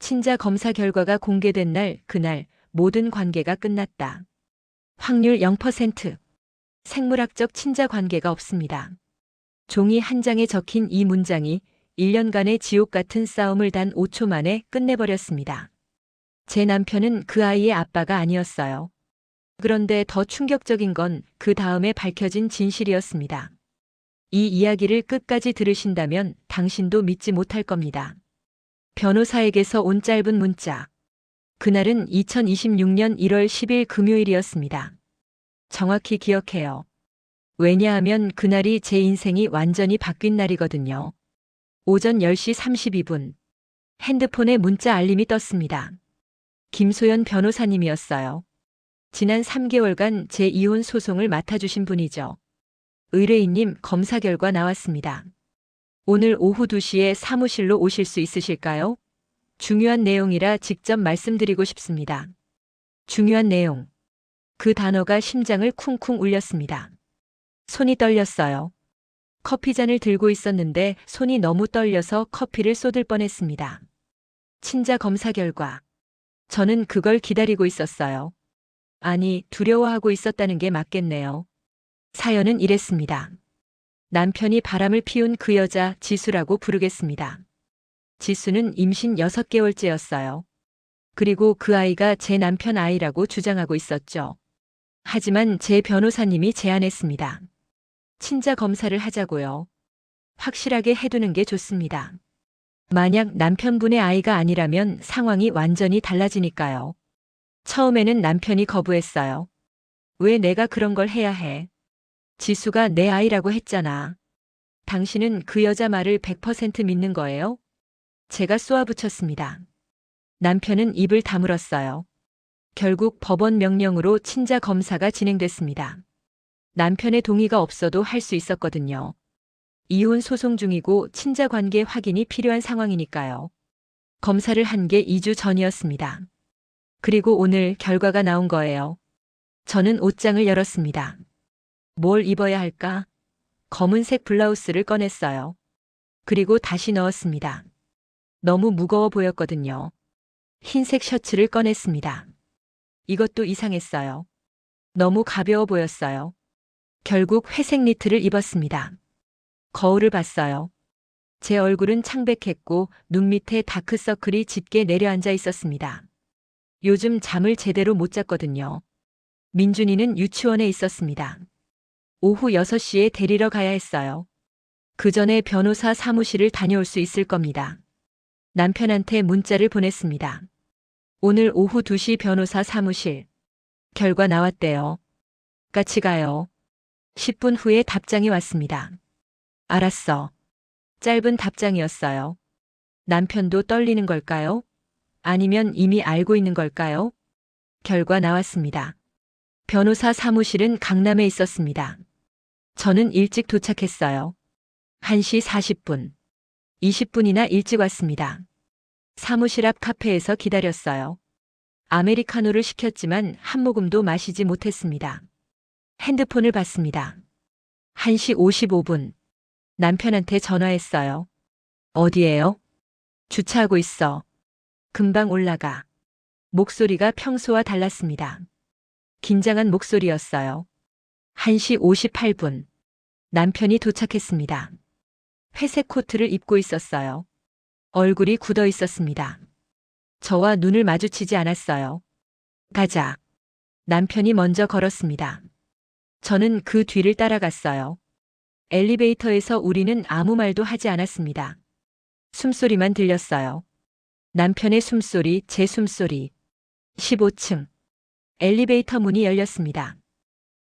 친자 검사 결과가 공개된 날, 그날 모든 관계가 끝났다. 확률 0%. 생물학적 친자 관계가 없습니다. 종이 한 장에 적힌 이 문장이 1년간의 지옥 같은 싸움을 단 5초 만에 끝내버렸습니다. 제 남편은 그 아이의 아빠가 아니었어요. 그런데 더 충격적인 건 그 다음에 밝혀진 진실이었습니다. 이 이야기를 끝까지 들으신다면 당신도 믿지 못할 겁니다. 변호사에게서 온 짧은 문자. 그날은 2026년 1월 10일 금요일이었습니다. 정확히 기억해요. 왜냐하면 그날이 제 인생이 완전히 바뀐 날이거든요. 오전 10시 32분. 핸드폰에 문자 알림이 떴습니다. 김소연 변호사님이었어요. 지난 3개월간 제 이혼 소송을 맡아주신 분이죠. 의뢰인님, 검사 결과 나왔습니다. 오늘 오후 2시에 사무실로 오실 수 있으실까요? 중요한 내용이라 직접 말씀드리고 싶습니다. 중요한 내용. 그 단어가 심장을 쿵쿵 울렸습니다. 손이 떨렸어요. 커피잔을 들고 있었는데 손이 너무 떨려서 커피를 쏟을 뻔했습니다. 친자 검사 결과. 저는 그걸 기다리고 있었어요. 아니, 두려워하고 있었다는 게 맞겠네요. 사연은 이랬습니다. 남편이 바람을 피운 그 여자 지수라고 부르겠습니다. 지수는 임신 6개월째였어요. 그리고 그 아이가 제 남편 아이라고 주장하고 있었죠. 하지만 제 변호사님이 제안했습니다. 친자 검사를 하자고요. 확실하게 해두는 게 좋습니다. 만약 남편분의 아이가 아니라면 상황이 완전히 달라지니까요. 처음에는 남편이 거부했어요. 왜 내가 그런 걸 해야 해? 지수가 내 아이라고 했잖아. 당신은 그 여자 말을 100% 믿는 거예요? 제가 쏘아붙였습니다. 남편은 입을 다물었어요. 결국 법원 명령으로 친자 검사가 진행됐습니다. 남편의 동의가 없어도 할 수 있었거든요. 이혼 소송 중이고 친자 관계 확인이 필요한 상황이니까요. 검사를 한 게 2주 전이었습니다. 그리고 오늘 결과가 나온 거예요. 저는 옷장을 열었습니다. 뭘 입어야 할까? 검은색 블라우스를 꺼냈어요. 그리고 다시 넣었습니다. 너무 무거워 보였거든요. 흰색 셔츠를 꺼냈습니다. 이것도 이상했어요. 너무 가벼워 보였어요. 결국 회색 니트를 입었습니다. 거울을 봤어요. 제 얼굴은 창백했고 눈 밑에 다크서클이 짙게 내려앉아 있었습니다. 요즘 잠을 제대로 못 잤거든요. 민준이는 유치원에 있었습니다. 오후 6시에 데리러 가야 했어요. 그 전에 변호사 사무실을 다녀올 수 있을 겁니다. 남편한테 문자를 보냈습니다. 오늘 오후 2시 변호사 사무실. 결과 나왔대요. 같이 가요. 10분 후에 답장이 왔습니다. 알았어. 짧은 답장이었어요. 남편도 떨리는 걸까요? 아니면 이미 알고 있는 걸까요? 결과 나왔습니다. 변호사 사무실은 강남에 있었습니다. 저는 일찍 도착했어요. 1시 40분. 20분이나 일찍 왔습니다. 사무실 앞 카페에서 기다렸어요. 아메리카노를 시켰지만 한 모금도 마시지 못했습니다. 핸드폰을 봤습니다. 1시 55분. 남편한테 전화했어요. 어디에요? 주차하고 있어. 금방 올라가. 목소리가 평소와 달랐습니다. 긴장한 목소리였어요. 1시 58분. 남편이 도착했습니다. 회색 코트를 입고 있었어요. 얼굴이 굳어 있었습니다. 저와 눈을 마주치지 않았어요. 가자. 남편이 먼저 걸었습니다. 저는 그 뒤를 따라갔어요. 엘리베이터에서 우리는 아무 말도 하지 않았습니다. 숨소리만 들렸어요. 남편의 숨소리, 제 숨소리. 15층. 엘리베이터 문이 열렸습니다.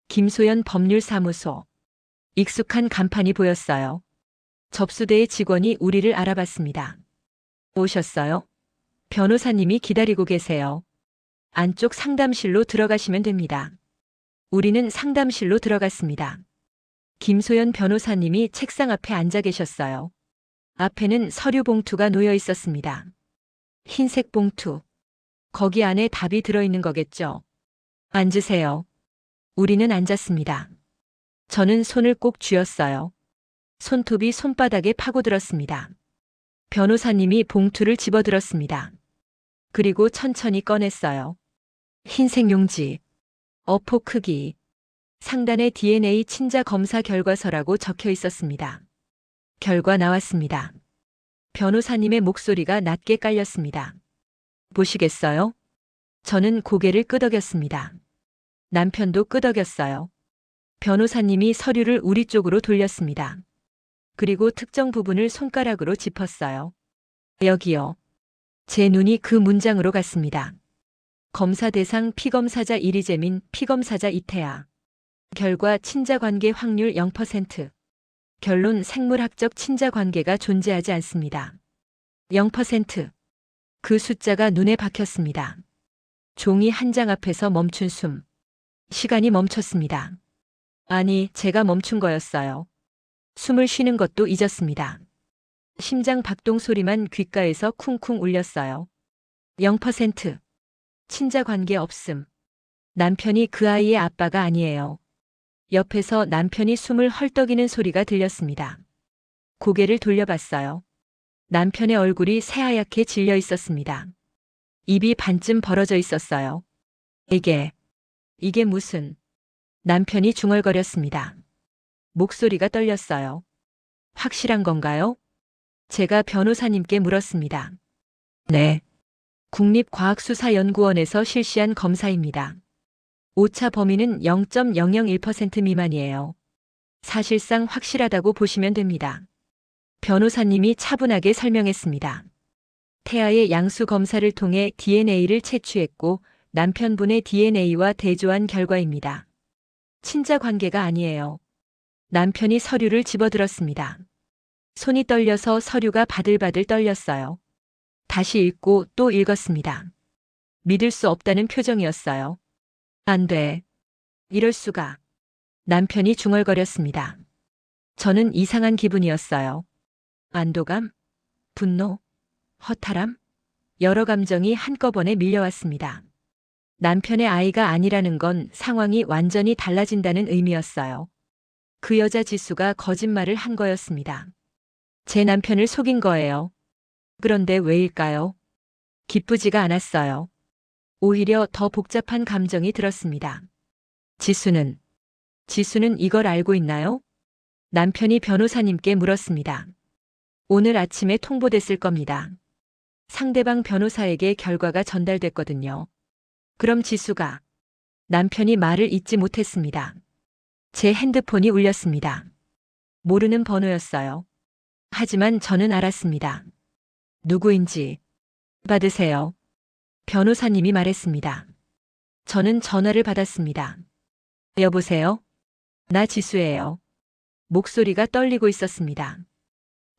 김소연 법률사무소. 익숙한 간판이 보였어요. 접수대의 직원이 우리를 알아봤습니다. 오셨어요? 변호사님이 기다리고 계세요. 안쪽 상담실로 들어가시면 됩니다. 우리는 상담실로 들어갔습니다. 김소연 변호사님이 책상 앞에 앉아 계셨어요. 앞에는 서류 봉투가 놓여 있었습니다. 흰색 봉투. 거기 안에 답이 들어있는 거겠죠. 앉으세요. 우리는 앉았습니다. 저는 손을 꼭 쥐었어요. 손톱이 손바닥에 파고들었습니다. 변호사님이 봉투를 집어들었습니다. 그리고 천천히 꺼냈어요. 흰색 용지, 어포 크기, 상단에 DNA 친자 검사 결과서라고 적혀 있었습니다. 결과 나왔습니다. 변호사님의 목소리가 낮게 깔렸습니다. 보시겠어요? 저는 고개를 끄덕였습니다. 남편도 끄덕였어요. 변호사님이 서류를 우리 쪽으로 돌렸습니다. 그리고 특정 부분을 손가락으로 짚었어요. 여기요. 제 눈이 그 문장으로 갔습니다. 검사 대상 피검사자 이리재민, 피검사자 이태아. 결과 친자관계 확률 0%. 결론 생물학적 친자관계가 존재하지 않습니다. 0%. 그 숫자가 눈에 박혔습니다. 종이 한 장 앞에서 멈춘 숨. 시간이 멈췄습니다. 아니, 제가 멈춘 거였어요. 숨을 쉬는 것도 잊었습니다. 심장 박동 소리만 귓가에서 쿵쿵 울렸어요. 0%. 친자 관계 없음. 남편이 그 아이의 아빠가 아니에요. 옆에서 남편이 숨을 헐떡이는 소리가 들렸습니다. 고개를 돌려봤어요. 남편의 얼굴이 새하얗게 질려 있었습니다. 입이 반쯤 벌어져 있었어요. 이게 무슨... 남편이 중얼거렸습니다. 목소리가 떨렸어요. 확실한 건가요? 제가 변호사님께 물었습니다. 네. 국립과학수사연구원에서 실시한 검사입니다. 오차 범위는 0.001% 미만이에요. 사실상 확실하다고 보시면 됩니다. 변호사님이 차분하게 설명했습니다. 태아의 양수 검사를 통해 DNA를 채취했고 남편분의 DNA와 대조한 결과입니다. 친자 관계가 아니에요. 남편이 서류를 집어들었습니다. 손이 떨려서 서류가 바들바들 떨렸어요. 다시 읽고 또 읽었습니다. 믿을 수 없다는 표정이었어요. 안 돼. 이럴 수가. 남편이 중얼거렸습니다. 저는 이상한 기분이었어요. 안도감, 분노, 허탈함, 여러 감정이 한꺼번에 밀려왔습니다. 남편의 아이가 아니라는 건 상황이 완전히 달라진다는 의미였어요. 그 여자 지수가 거짓말을 한 거였습니다. 제 남편을 속인 거예요. 그런데 왜일까요? 기쁘지가 않았어요. 오히려 더 복잡한 감정이 들었습니다. 지수는 이걸 알고 있나요? 남편이 변호사님께 물었습니다. 오늘 아침에 통보됐을 겁니다. 상대방 변호사에게 결과가 전달됐거든요. 그럼 지수가... 남편이 말을 잇지 못했습니다. 제 핸드폰이 울렸습니다. 모르는 번호였어요. 하지만 저는 알았습니다. 누구인지. 받으세요. 변호사님이 말했습니다. 저는 전화를 받았습니다. 여보세요? 나 지수예요. 목소리가 떨리고 있었습니다.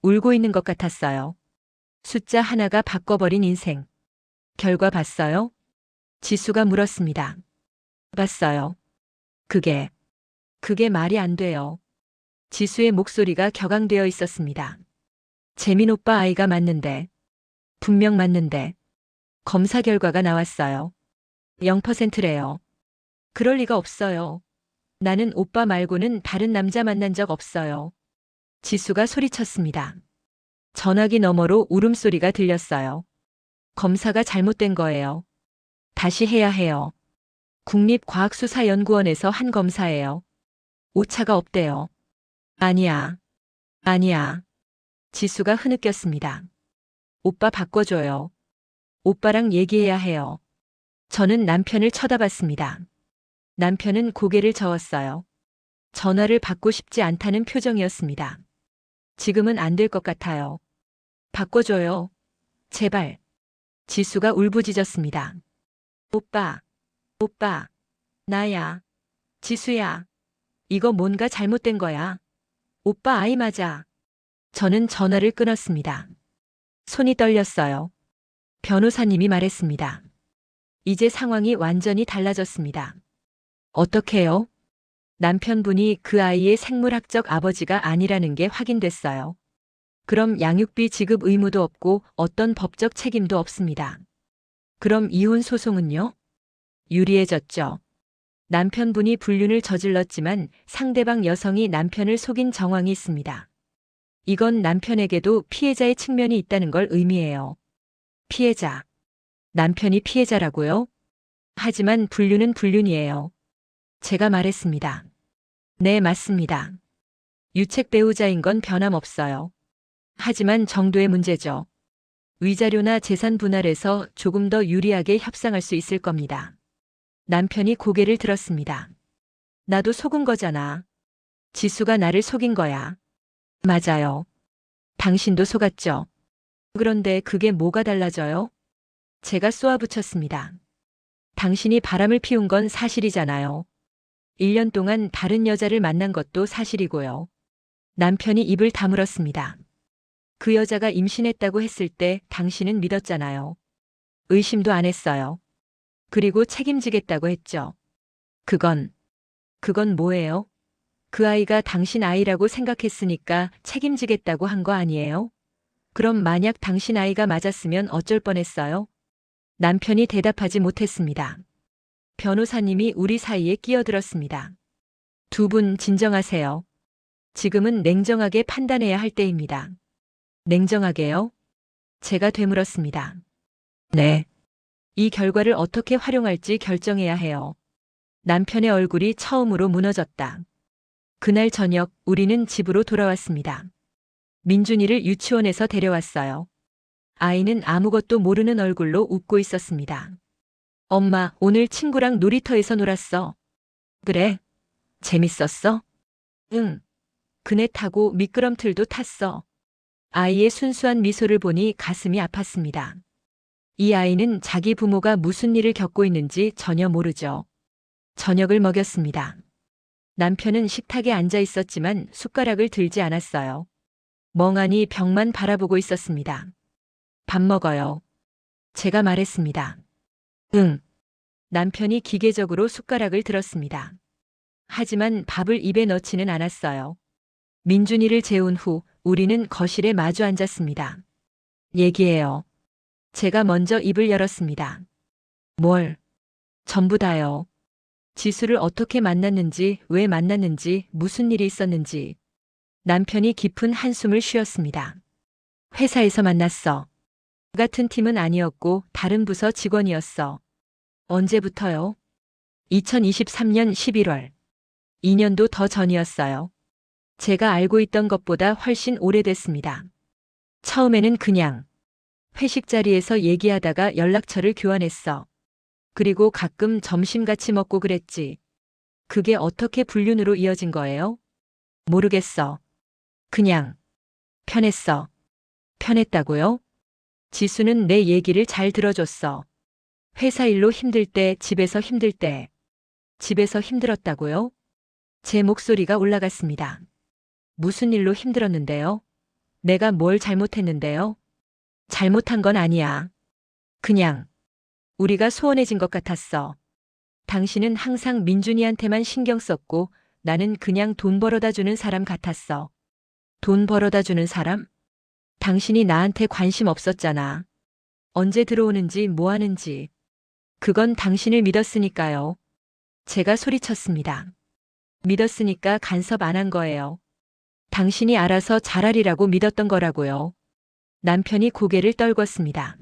울고 있는 것 같았어요. 숫자 하나가 바꿔버린 인생. 결과 봤어요? 지수가 물었습니다. 봤어요. 그게 말이 안 돼요. 지수의 목소리가 격앙되어 있었습니다. 재민 오빠 아이가 맞는데. 분명 맞는데. 검사 결과가 나왔어요. 0%래요. 그럴 리가 없어요. 나는 오빠 말고는 다른 남자 만난 적 없어요. 지수가 소리쳤습니다. 전화기 너머로 울음소리가 들렸어요. 검사가 잘못된 거예요. 다시 해야 해요. 국립과학수사연구원에서 한 검사예요. 오차가 없대요. 아니야. 지수가 흐느꼈습니다. 오빠 바꿔줘요. 오빠랑 얘기해야 해요. 저는 남편을 쳐다봤습니다. 남편은 고개를 저었어요. 전화를 받고 싶지 않다는 표정이었습니다. 지금은 안 될 것 같아요. 바꿔줘요. 제발. 지수가 울부짖었습니다. 오빠, 나야. 지수야. 이거 뭔가 잘못된 거야. 오빠 아이 맞아. 저는 전화를 끊었습니다. 손이 떨렸어요. 변호사님이 말했습니다. 이제 상황이 완전히 달라졌습니다. 어떻게요? 남편분이 그 아이의 생물학적 아버지가 아니라는 게 확인됐어요. 그럼 양육비 지급 의무도 없고 어떤 법적 책임도 없습니다. 그럼 이혼 소송은요? 유리해졌죠. 남편분이 불륜을 저질렀지만 상대방 여성이 남편을 속인 정황이 있습니다. 이건 남편에게도 피해자의 측면이 있다는 걸 의미해요. 피해자. 남편이 피해자라고요? 하지만 불륜은 불륜이에요. 제가 말했습니다. 네, 맞습니다. 유책 배우자인 건 변함없어요. 하지만 정도의 문제죠. 위자료나 재산 분할에서 조금 더 유리하게 협상할 수 있을 겁니다. 남편이 고개를 들었습니다. 나도 속은 거잖아. 지수가 나를 속인 거야. 맞아요. 당신도 속았죠. 그런데 그게 뭐가 달라져요? 제가 쏘아붙였습니다. 당신이 바람을 피운 건 사실이잖아요. 1년 동안 다른 여자를 만난 것도 사실이고요. 남편이 입을 다물었습니다. 그 여자가 임신했다고 했을 때 당신은 믿었잖아요. 의심도 안 했어요. 그리고 책임지겠다고 했죠. 그건 뭐예요? 그 아이가 당신 아이라고 생각했으니까 책임지겠다고 한 거 아니에요? 그럼 만약 당신 아이가 맞았으면 어쩔 뻔했어요? 남편이 대답하지 못했습니다. 변호사님이 우리 사이에 끼어들었습니다. 두 분 진정하세요. 지금은 냉정하게 판단해야 할 때입니다. 냉정하게요? 제가 되물었습니다. 네. 이 결과를 어떻게 활용할지 결정해야 해요. 남편의 얼굴이 처음으로 무너졌다. 그날 저녁 우리는 집으로 돌아왔습니다. 민준이를 유치원에서 데려왔어요. 아이는 아무것도 모르는 얼굴로 웃고 있었습니다. 엄마, 오늘 친구랑 놀이터에서 놀았어. 그래? 재밌었어? 응. 그네 타고 미끄럼틀도 탔어. 아이의 순수한 미소를 보니 가슴이 아팠습니다. 이 아이는 자기 부모가 무슨 일을 겪고 있는지 전혀 모르죠. 저녁을 먹였습니다. 남편은 식탁에 앉아 있었지만 숟가락을 들지 않았어요. 멍하니 벽만 바라보고 있었습니다. 밥 먹어요. 제가 말했습니다. 응. 남편이 기계적으로 숟가락을 들었습니다. 하지만 밥을 입에 넣지는 않았어요. 민준이를 재운 후 우리는 거실에 마주 앉았습니다. 얘기해요. 제가 먼저 입을 열었습니다. 뭘? 전부 다요. 지수를 어떻게 만났는지, 왜 만났는지, 무슨 일이 있었는지. 남편이 깊은 한숨을 쉬었습니다. 회사에서 만났어. 같은 팀은 아니었고 다른 부서 직원이었어. 언제부터요? 2023년 11월. 2년도 더 전이었어요. 제가 알고 있던 것보다 훨씬 오래됐습니다. 처음에는 그냥 회식 자리에서 얘기하다가 연락처를 교환했어. 그리고 가끔 점심 같이 먹고 그랬지. 그게 어떻게 불륜으로 이어진 거예요? 모르겠어. 그냥 편했어. 편했다고요? 지수는 내 얘기를 잘 들어줬어. 회사 일로 힘들 때, 집에서 힘들 때. 집에서 힘들었다고요? 제 목소리가 올라갔습니다. 무슨 일로 힘들었는데요? 내가 뭘 잘못했는데요? 잘못한 건 아니야. 그냥 우리가 소원해진 것 같았어. 당신은 항상 민준이한테만 신경 썼고 나는 그냥 돈 벌어다 주는 사람 같았어. 돈 벌어다 주는 사람? 당신이 나한테 관심 없었잖아. 언제 들어오는지 뭐 하는지. 그건 당신을 믿었으니까요. 제가 소리쳤습니다. 믿었으니까 간섭 안 한 거예요. 당신이 알아서 잘하리라고 믿었던 거라고요. 남편이 고개를 떨궜습니다.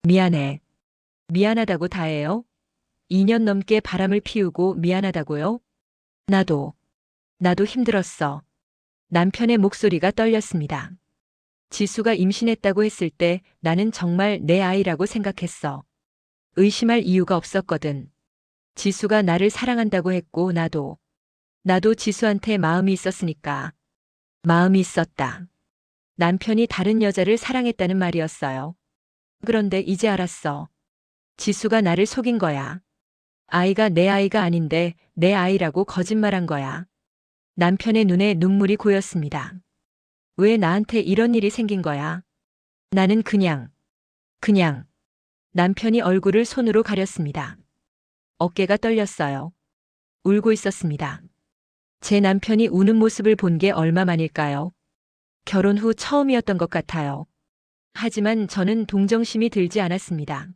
미안해. 미안하다고 다해요? 2년 넘게 바람을 피우고 미안하다고요? 나도 힘들었어. 남편의 목소리가 떨렸습니다. 지수가 임신했다고 했을 때 나는 정말 내 아이라고 생각했어. 의심할 이유가 없었거든. 지수가 나를 사랑한다고 했고 나도 지수한테 마음이 있었으니까. 마음이 있었다. 남편이 다른 여자를 사랑했다는 말이었어요. 그런데 이제 알았어. 지수가 나를 속인 거야. 아이가 내 아이가 아닌데 내 아이라고 거짓말한 거야. 남편의 눈에 눈물이 고였습니다. 왜 나한테 이런 일이 생긴 거야? 나는 그냥. 남편이 얼굴을 손으로 가렸습니다. 어깨가 떨렸어요. 울고 있었습니다. 제 남편이 우는 모습을 본 게 얼마만일까요? 결혼 후 처음이었던 것 같아요. 하지만 저는 동정심이 들지 않았습니다.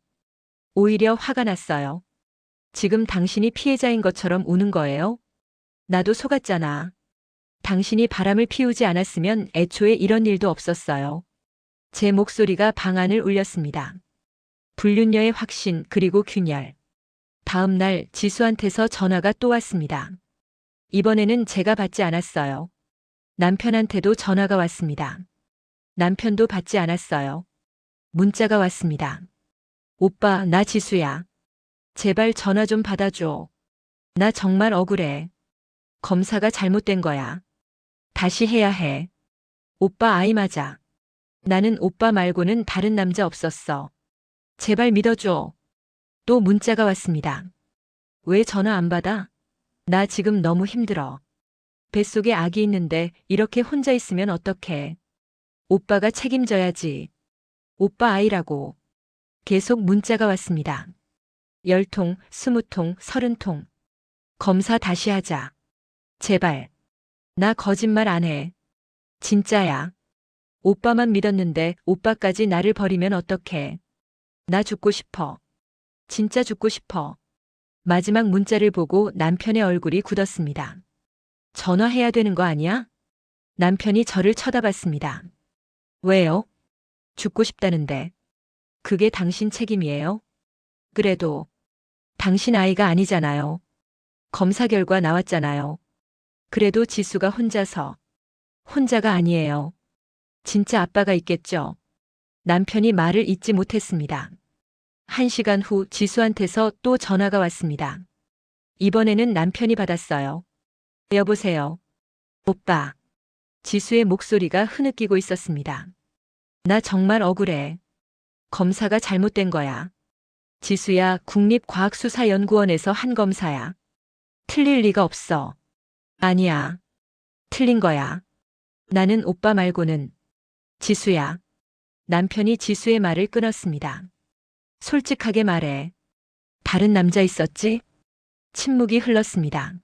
오히려 화가 났어요. 지금 당신이 피해자인 것처럼 우는 거예요? 나도 속았잖아. 당신이 바람을 피우지 않았으면 애초에 이런 일도 없었어요. 제 목소리가 방 안을 울렸습니다. 불륜녀의 확신 그리고 균열. 다음 날 지수한테서 전화가 또 왔습니다. 이번에는 제가 받지 않았어요. 남편한테도 전화가 왔습니다. 남편도 받지 않았어요. 문자가 왔습니다. 오빠, 나 지수야. 제발 전화 좀 받아줘. 나 정말 억울해. 검사가 잘못된 거야. 다시 해야 해. 오빠 아이 맞아. 나는 오빠 말고는 다른 남자 없었어. 제발 믿어줘. 또 문자가 왔습니다. 왜 전화 안 받아? 나 지금 너무 힘들어. 뱃속에 아기 있는데 이렇게 혼자 있으면 어떡해. 오빠가 책임져야지. 오빠 아이라고. 계속 문자가 왔습니다. 10통, 20통, 30통. 검사 다시 하자. 제발. 나 거짓말 안 해. 진짜야. 오빠만 믿었는데 오빠까지 나를 버리면 어떡해. 나 죽고 싶어. 진짜 죽고 싶어. 마지막 문자를 보고 남편의 얼굴이 굳었습니다. 전화해야 되는 거 아니야? 남편이 저를 쳐다봤습니다. 왜요? 죽고 싶다는데. 그게 당신 책임이에요? 그래도 당신 아이가 아니잖아요. 검사 결과 나왔잖아요. 그래도 지수가 혼자가 아니에요. 진짜 아빠가 있겠죠. 남편이 말을 잇지 못했습니다. 1시간 후 지수한테서 또 전화가 왔습니다. 이번에는 남편이 받았어요. 여보세요. 오빠. 지수의 목소리가 흐느끼고 있었습니다. 나 정말 억울해. 검사가 잘못된 거야. 지수야, 국립과학수사연구원에서 한 검사야. 틀릴 리가 없어. 아니야. 틀린 거야. 나는 오빠 말고는. 지수야. 남편이 지수의 말을 끊었습니다. 솔직하게 말해. 다른 남자 있었지? 침묵이 흘렀습니다.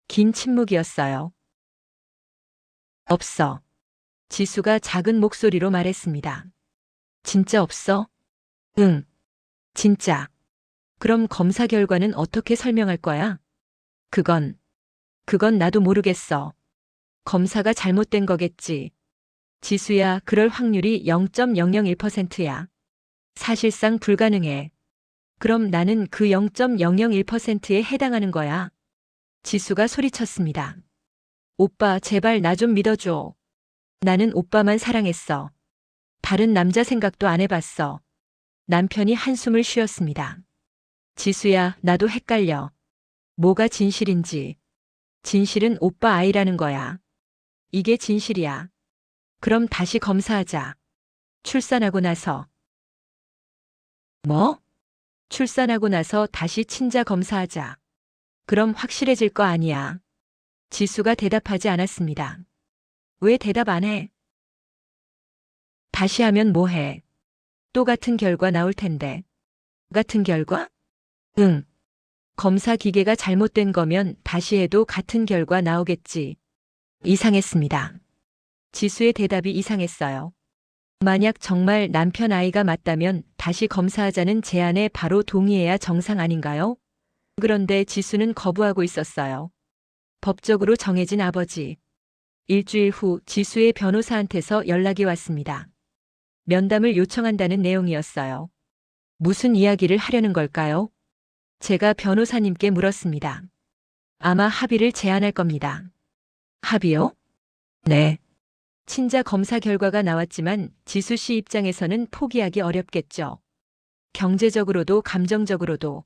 긴 침묵이었어요. 없어. 지수가 작은 목소리로 말했습니다. 진짜 없어? 응. 진짜. 그럼 검사 결과는 어떻게 설명할 거야? 그건 나도 모르겠어. 검사가 잘못된 거겠지. 지수야, 그럴 확률이 0.001%야. 사실상 불가능해. 그럼 나는 그 0.001%에 해당하는 거야. 지수가 소리쳤습니다. 오빠, 제발 나 좀 믿어줘. 나는 오빠만 사랑했어. 다른 남자 생각도 안 해봤어. 남편이 한숨을 쉬었습니다. 지수야, 나도 헷갈려. 뭐가 진실인지. 진실은 오빠 아이라는 거야. 이게 진실이야. 그럼 다시 검사하자. 출산하고 나서. 뭐? 출산하고 나서 다시 친자 검사하자. 그럼 확실해질 거 아니야. 지수가 대답하지 않았습니다. 왜 대답 안 해? 다시 하면 뭐 해? 또 같은 결과 나올 텐데. 같은 결과? 응. 검사 기계가 잘못된 거면 다시 해도 같은 결과 나오겠지. 이상했습니다. 지수의 대답이 이상했어요. 만약 정말 남편 아이가 맞다면 다시 검사하자는 제안에 바로 동의해야 정상 아닌가요? 그런데 지수는 거부하고 있었어요. 법적으로 정해진 아버지. 일주일 후 지수의 변호사한테서 연락이 왔습니다. 면담을 요청한다는 내용이었어요. 무슨 이야기를 하려는 걸까요? 제가 변호사님께 물었습니다. 아마 합의를 제안할 겁니다. 합의요? 네. 친자 검사 결과가 나왔지만 지수 씨 입장에서는 포기하기 어렵겠죠. 경제적으로도 감정적으로도.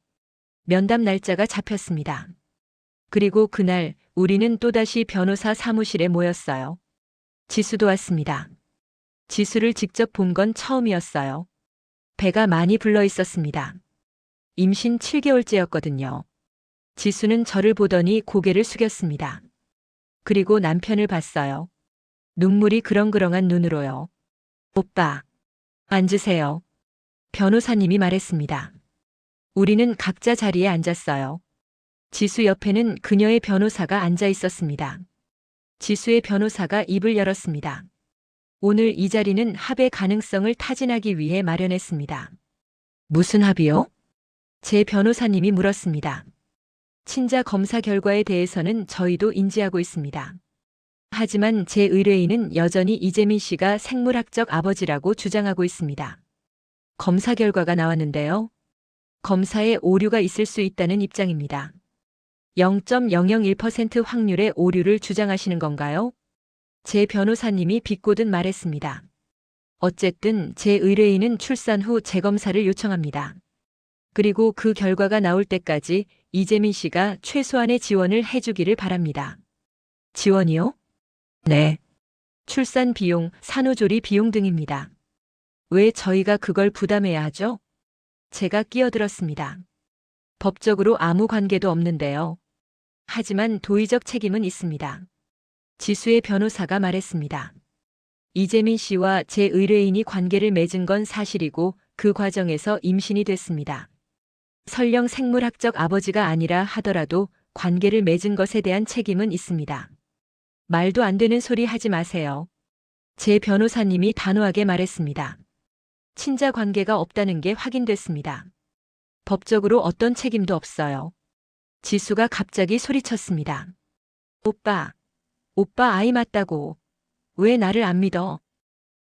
면담 날짜가 잡혔습니다. 그리고 그날 우리는 또다시 변호사 사무실에 모였어요. 지수도 왔습니다. 지수를 직접 본 건 처음이었어요. 배가 많이 불러 있었습니다. 임신 7개월째였거든요. 지수는 저를 보더니 고개를 숙였습니다. 그리고 남편을 봤어요. 눈물이 그렁그렁한 눈으로요. 오빠, 앉으세요. 변호사님이 말했습니다. 우리는 각자 자리에 앉았어요. 지수 옆에는 그녀의 변호사가 앉아 있었습니다. 지수의 변호사가 입을 열었습니다. 오늘 이 자리는 합의 가능성을 타진하기 위해 마련했습니다. 무슨 합의요? 제 변호사님이 물었습니다. 친자 검사 결과에 대해서는 저희도 인지하고 있습니다. 하지만 제 의뢰인은 여전히 이재민 씨가 생물학적 아버지라고 주장하고 있습니다. 검사 결과가 나왔는데요. 검사에 오류가 있을 수 있다는 입장입니다. 0.001% 확률의 오류를 주장하시는 건가요? 제 변호사님이 비꼬듯 말했습니다. 어쨌든 제 의뢰인은 출산 후 재검사를 요청합니다. 그리고 그 결과가 나올 때까지 이재민 씨가 최소한의 지원을 해주기를 바랍니다. 지원이요? 네. 출산 비용, 산후조리 비용 등입니다. 왜 저희가 그걸 부담해야 하죠? 제가 끼어들었습니다. 법적으로 아무 관계도 없는데요. 하지만 도의적 책임은 있습니다. 지수의 변호사가 말했습니다. 이재민 씨와 제 의뢰인이 관계를 맺은 건 사실이고 그 과정에서 임신이 됐습니다. 설령 생물학적 아버지가 아니라 하더라도 관계를 맺은 것에 대한 책임은 있습니다. 말도 안 되는 소리 하지 마세요. 제 변호사님이 단호하게 말했습니다. 친자 관계가 없다는 게 확인됐습니다. 법적으로 어떤 책임도 없어요. 지수가 갑자기 소리쳤습니다. 오빠 아이 맞다고. 왜 나를 안 믿어?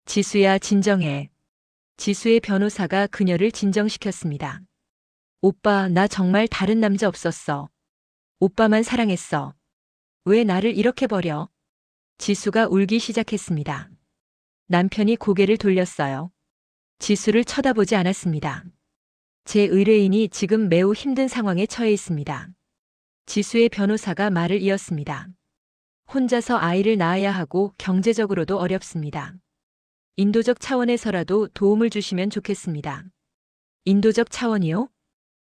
지수야, 진정해. 지수의 변호사가 그녀를 진정시켰습니다. 오빠, 나 정말 다른 남자 없었어. 오빠만 사랑했어. 왜 나를 이렇게 버려? 지수가 울기 시작했습니다. 남편이 고개를 돌렸어요. 지수를 쳐다보지 않았습니다. 제 의뢰인이 지금 매우 힘든 상황에 처해 있습니다. 지수의 변호사가 말을 이었습니다. 혼자서 아이를 낳아야 하고 경제적으로도 어렵습니다. 인도적 차원에서라도 도움을 주시면 좋겠습니다. 인도적 차원이요?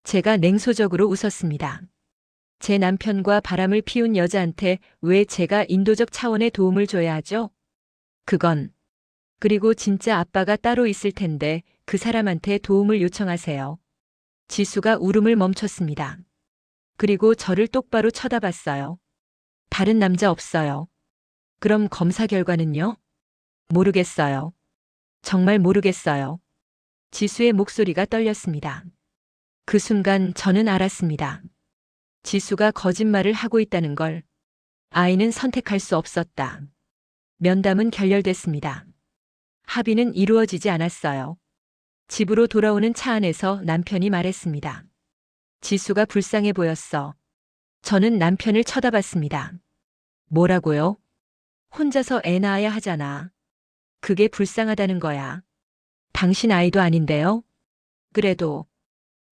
제가 냉소적으로 웃었습니다. 제 남편과 바람을 피운 여자한테 왜 제가 인도적 차원의 도움을 줘야 하죠? 그리고 진짜 아빠가 따로 있을 텐데 그 사람한테 도움을 요청하세요. 지수가 울음을 멈췄습니다. 그리고 저를 똑바로 쳐다봤어요. 다른 남자 없어요. 그럼 검사 결과는요? 모르겠어요. 정말 모르겠어요. 지수의 목소리가 떨렸습니다. 그 순간 저는 알았습니다. 지수가 거짓말을 하고 있다는 걸. 아이는 선택할 수 없었다. 면담은 결렬됐습니다. 합의는 이루어지지 않았어요. 집으로 돌아오는 차 안에서 남편이 말했습니다. 지수가 불쌍해 보였어. 저는 남편을 쳐다봤습니다. 뭐라고요? 혼자서 애 낳아야 하잖아. 그게 불쌍하다는 거야. 당신 아이도 아닌데요?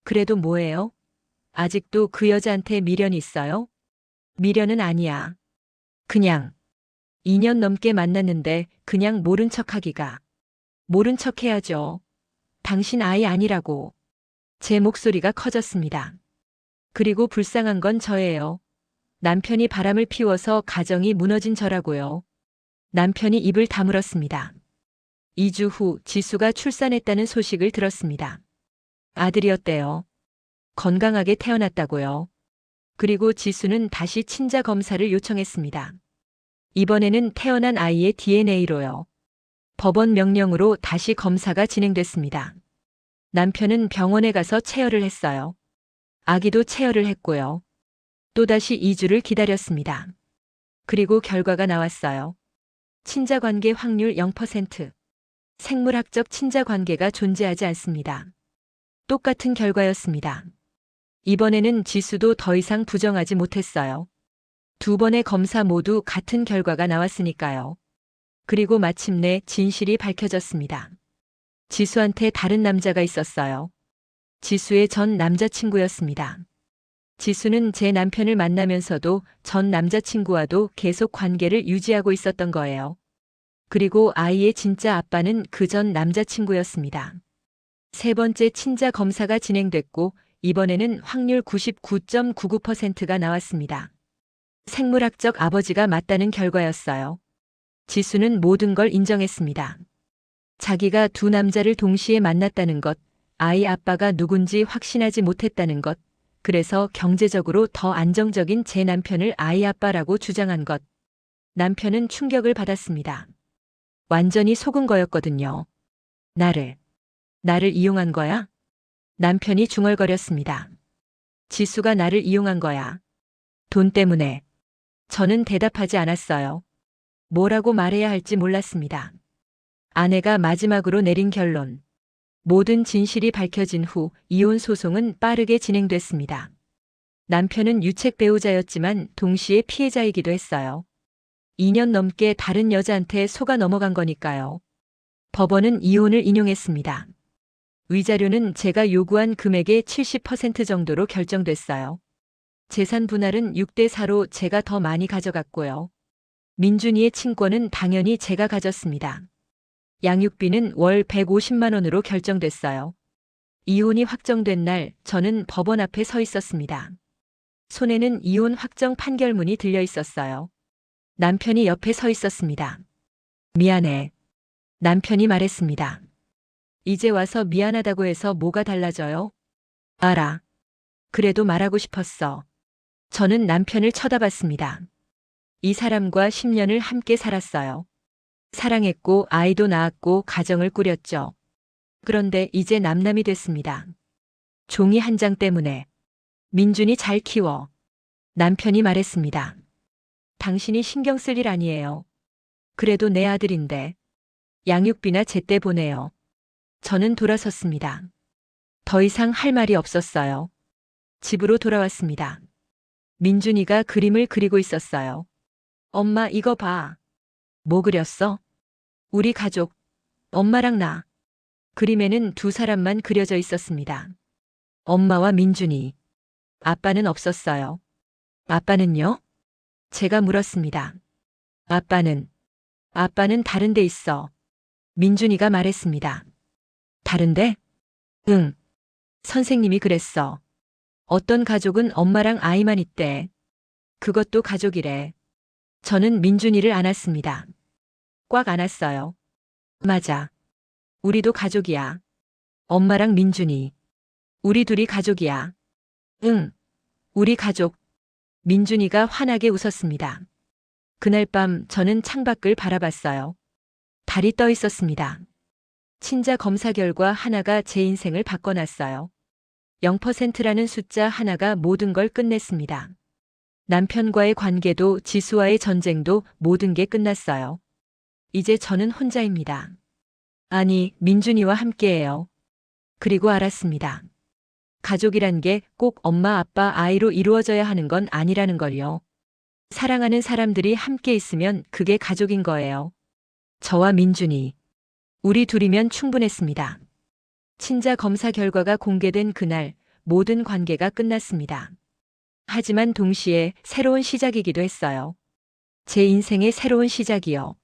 그래도 뭐예요? 아직도 그 여자한테 미련이 있어요? 미련은 아니야. 그냥 2년 넘게 만났는데 그냥 모른 척하기가. 모른 척 해야죠. 당신 아이 아니라고. 제 목소리가 커졌습니다. 그리고 불쌍한 건 저예요. 남편이 바람을 피워서 가정이 무너진 저라고요. 남편이 입을 다물었습니다. 2주 후 지수가 출산했다는 소식을 들었습니다. 아들이었대요. 건강하게 태어났다고요. 그리고 지수는 다시 친자 검사를 요청했습니다. 이번에는 태어난 아이의 DNA로요. 법원 명령으로 다시 검사가 진행됐습니다. 남편은 병원에 가서 체열을 했어요. 아기도 체열을 했고요. 또다시 2주를 기다렸습니다. 그리고 결과가 나왔어요. 친자관계 확률 0%. 생물학적 친자관계가 존재하지 않습니다. 똑같은 결과였습니다. 이번에는 지수도 더 이상 부정하지 못했어요. 두 번의 검사 모두 같은 결과가 나왔으니까요. 그리고 마침내 진실이 밝혀졌습니다. 지수한테 다른 남자가 있었어요. 지수의 전 남자친구였습니다. 지수는 제 남편을 만나면서도 전 남자친구와도 계속 관계를 유지하고 있었던 거예요. 그리고 아이의 진짜 아빠는 그 전 남자친구였습니다. 세 번째 친자 검사가 진행됐고 이번에는 확률 99.99%가 나왔습니다. 생물학적 아버지가 맞다는 결과였어요. 지수는 모든 걸 인정했습니다. 자기가 두 남자를 동시에 만났다는 것, 아이 아빠가 누군지 확신하지 못했다는 것, 그래서 경제적으로 더 안정적인 제 남편을 아이 아빠라고 주장한 것. 남편은 충격을 받았습니다. 완전히 속은 거였거든요. 나를 이용한 거야? 남편이 중얼거렸습니다. 지수가 나를 이용한 거야. 돈 때문에. 저는 대답하지 않았어요. 뭐라고 말해야 할지 몰랐습니다. 아내가 마지막으로 내린 결론. 모든 진실이 밝혀진 후 이혼 소송은 빠르게 진행됐습니다. 남편은 유책 배우자였지만 동시에 피해자이기도 했어요. 2년 넘게 다른 여자한테 속아 넘어간 거니까요. 법원은 이혼을 인용했습니다. 위자료는 제가 요구한 금액의 70% 정도로 결정됐어요. 재산 분할은 6대 4로 제가 더 많이 가져갔고요. 민준이의 친권은 당연히 제가 가졌습니다. 양육비는 월 150만 원으로 결정됐어요. 이혼이 확정된 날 저는 법원 앞에 서 있었습니다. 손에는 이혼 확정 판결문이 들려 있었어요. 남편이 옆에 서 있었습니다. 미안해. 남편이 말했습니다. 이제 와서 미안하다고 해서 뭐가 달라져요? 알아. 그래도 말하고 싶었어. 저는 남편을 쳐다봤습니다. 이 사람과 10년을 함께 살았어요. 사랑했고 아이도 낳았고 가정을 꾸렸죠. 그런데 이제 남남이 됐습니다. 종이 한 장 때문에. 민준이 잘 키워. 남편이 말했습니다. 당신이 신경 쓸 일 아니에요. 그래도 내 아들인데. 양육비나 제때 보내요. 저는 돌아섰습니다. 더 이상 할 말이 없었어요. 집으로 돌아왔습니다. 민준이가 그림을 그리고 있었어요. 엄마 이거 봐. 뭐 그렸어? 우리 가족, 엄마랑 나. 그림에는 두 사람만 그려져 있었습니다. 엄마와 민준이. 아빠는 없었어요. 아빠는요? 제가 물었습니다. 아빠는 다른 데 있어. 민준이가 말했습니다. 다른데? 응. 선생님이 그랬어. 어떤 가족은 엄마랑 아이만 있대. 그것도 가족이래. 저는 민준이를 안았습니다. 꽉 안았어요. 맞아. 우리도 가족이야. 엄마랑 민준이. 우리 둘이 가족이야. 응. 우리 가족. 민준이가 환하게 웃었습니다. 그날 밤 저는 창밖을 바라봤어요. 달이 떠 있었습니다. 친자 검사 결과 하나가 제 인생을 바꿔놨어요. 0%라는 숫자 하나가 모든 걸 끝냈습니다. 남편과의 관계도 지수와의 전쟁도 모든 게 끝났어요. 이제 저는 혼자입니다. 아니, 민준이와 함께해요. 그리고 알았습니다. 가족이란 게 꼭 엄마, 아빠, 아이로 이루어져야 하는 건 아니라는 걸요. 사랑하는 사람들이 함께 있으면 그게 가족인 거예요. 저와 민준이. 우리 둘이면 충분했습니다. 친자 검사 결과가 공개된 그날 모든 관계가 끝났습니다. 하지만 동시에 새로운 시작이기도 했어요. 제 인생의 새로운 시작이요.